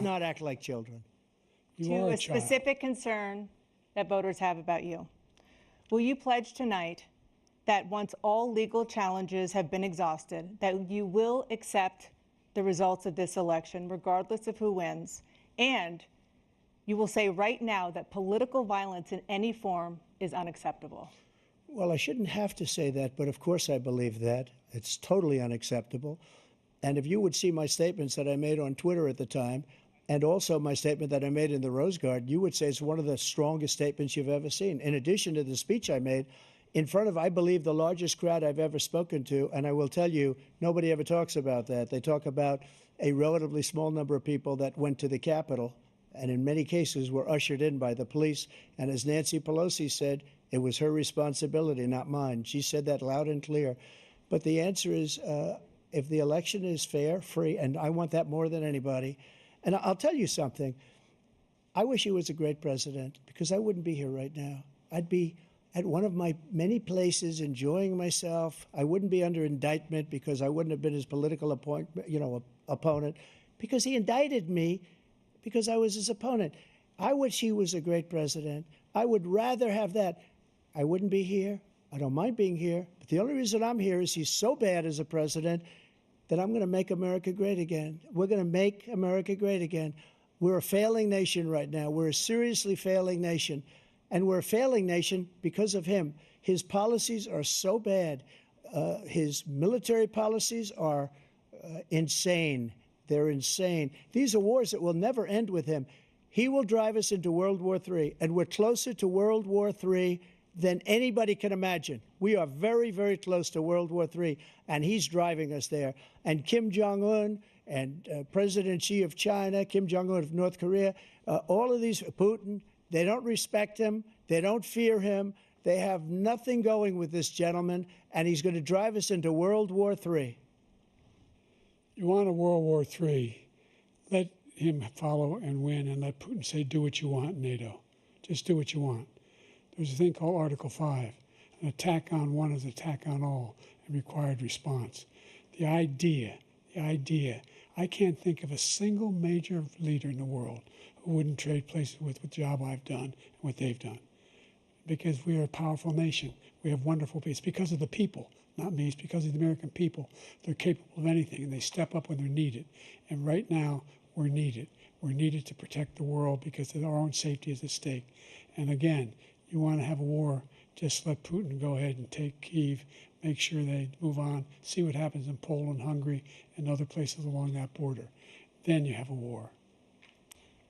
Not act like children. To a specific concern that voters have about you. Will you pledge tonight that once all legal challenges have been exhausted, that you will accept the results of this election, regardless of who wins, and you will say right now that political violence in any form is unacceptable? Well, I shouldn't have to say that, but of course I believe that. It's totally unacceptable. And if you would see my statements that I made on Twitter at the time, and also my statement that I made in the Rose Garden, you would say it's one of the strongest statements you've ever seen. In addition to the speech I made in front of, I believe, the largest crowd I've ever spoken to, and I will tell you, nobody ever talks about that. They talk about a relatively small number of people that went to the Capitol, and in many cases were ushered in by the police. And as Nancy Pelosi said, it was her responsibility, not mine. She said that loud and clear. But the answer is, if the election is fair, free, and I want that more than anybody. And I'll tell you something. I wish he was a great president, because I wouldn't be here right now. I'd be at one of my many places enjoying myself. I wouldn't be under indictment because I wouldn't have been his political opponent, because he indicted me because I was his opponent. I wish he was a great president. I would rather have that. I wouldn't be here. I don't mind being here. But the only reason I'm here is he's so bad as a president that I'm going to make America great again. We're going to make America great again. We're a failing nation right now. We're a seriously failing nation. And we're a failing nation because of him. His policies are so bad. His military policies are insane. They're insane. These are wars that will never end with him. He will drive us into World War III, and we're closer to World War III than anybody can imagine. We are very, very close to World War III, and he's driving us there. And Kim Jong-un and President Xi of China, Kim Jong-un of North Korea, all of these, Putin, they don't respect him. They don't fear him. They have nothing going with this gentleman, and he's going to drive us into World War III. You want a World War III, let him follow and win, and let Putin say, do what you want, NATO. Just do what you want. There's a thing called Article 5. An attack on one is an attack on all, and required response. The idea, I can't think of a single major leader in the world who wouldn't trade places with the job I've done and what they've done. Because we are a powerful nation. We have wonderful people. It's because of the people, not me. It's because of the American people. They're capable of anything, and they step up when they're needed. And right now, we're needed. We're needed to protect the world because our own safety is at stake. And again, you want to have a war, just let Putin go ahead and take Kyiv, make sure they move on, see what happens in Poland, Hungary, and other places along that border. Then you have a war.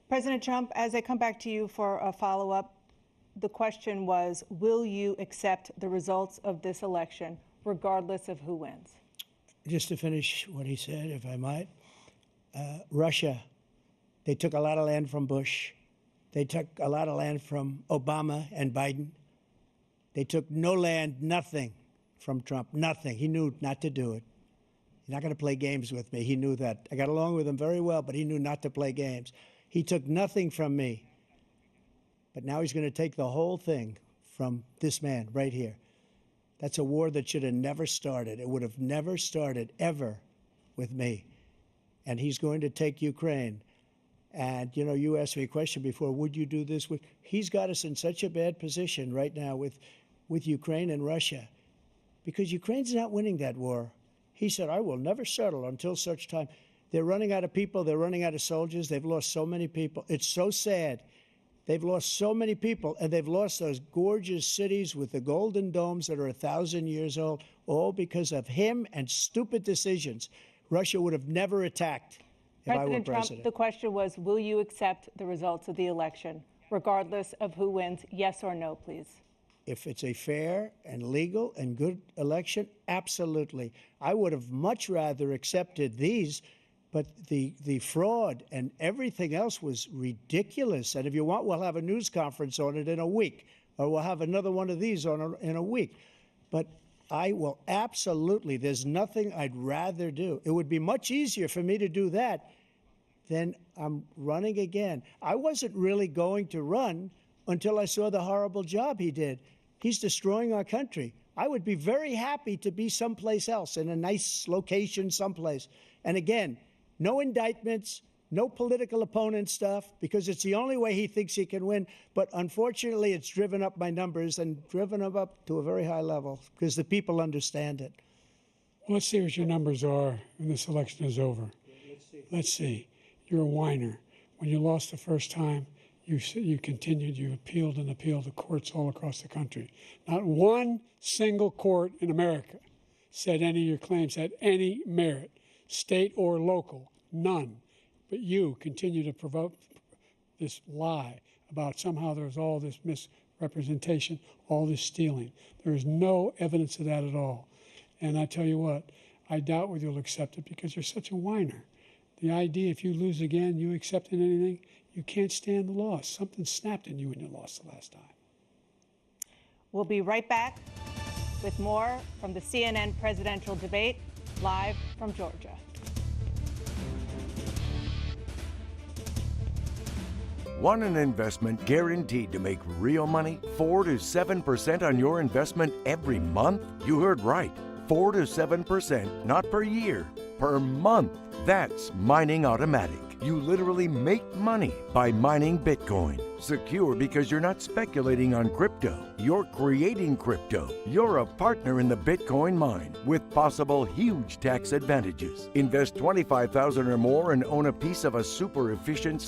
President Trump, as I come back to you for a follow-up, the question was, will you accept the results of this election, regardless of who wins? Just to finish what he said, if I might, Russia, they took a lot of land from Bush. They took a lot of land from Obama and Biden. They took no land, nothing from Trump, nothing. He knew not to do it. He's not going to play games with me. He knew that. I got along with him very well, but he knew not to play games. He took nothing from me. But now he's going to take the whole thing from this man right here. That's a war that should have never started. It would have never started, ever, with me. And he's going to take Ukraine. And, you know, you asked me a question before, would you do this? He's got us in such a bad position right now with Ukraine and Russia, because Ukraine's not winning that war. He said, I will never settle until such time. They're running out of people. They're running out of soldiers. They've lost so many people. It's so sad. They've lost so many people, and they've lost those gorgeous cities with the golden domes that are 1,000 years old, all because of him and stupid decisions. Russia would have never attacked. President Trump, the question was, will you accept the results of the election, regardless of who wins? Yes or no, please. If it's a fair and legal and good election, absolutely. I would have much rather accepted these, but the fraud and everything else was ridiculous. And if you want, we'll have a news conference on it in a week, or we'll have another one of these in a week. But I will absolutely, there's nothing I'd rather do. It would be much easier for me to do that than I'm running again. I wasn't really going to run until I saw the horrible job he did. He's destroying our country. I would be very happy to be someplace else, in a nice location someplace. And again, no indictments, No political opponent stuff, because it's the only way he thinks he can win. But unfortunately, it's driven up my numbers and driven them up to a very high level because the people understand it. Well, let's see what your numbers are when this election is over. Let's see. You're a whiner. When you lost the first time, you continued, you appealed and appealed to courts all across the country. Not one single court in America said any of your claims had any merit, state or local, none. But you continue to provoke this lie about somehow there's all this misrepresentation, all this stealing. There is no evidence of that at all. And I tell you what, I doubt whether you'll accept it because you're such a whiner. The idea, if you lose again, you accepting anything, you can't stand the loss. Something snapped in you when you lost the last time. We'll be right back with more from the CNN presidential debate, live from Georgia. Want an investment guaranteed to make real money? 4 to 7% on your investment every month? You heard right. 4 to 7%, not per year, per month. That's mining automatic. You literally make money by mining Bitcoin. Secure because you're not speculating on crypto. You're creating crypto. You're a partner in the Bitcoin mine with possible huge tax advantages. Invest $25,000 or more and own a piece of a super efficient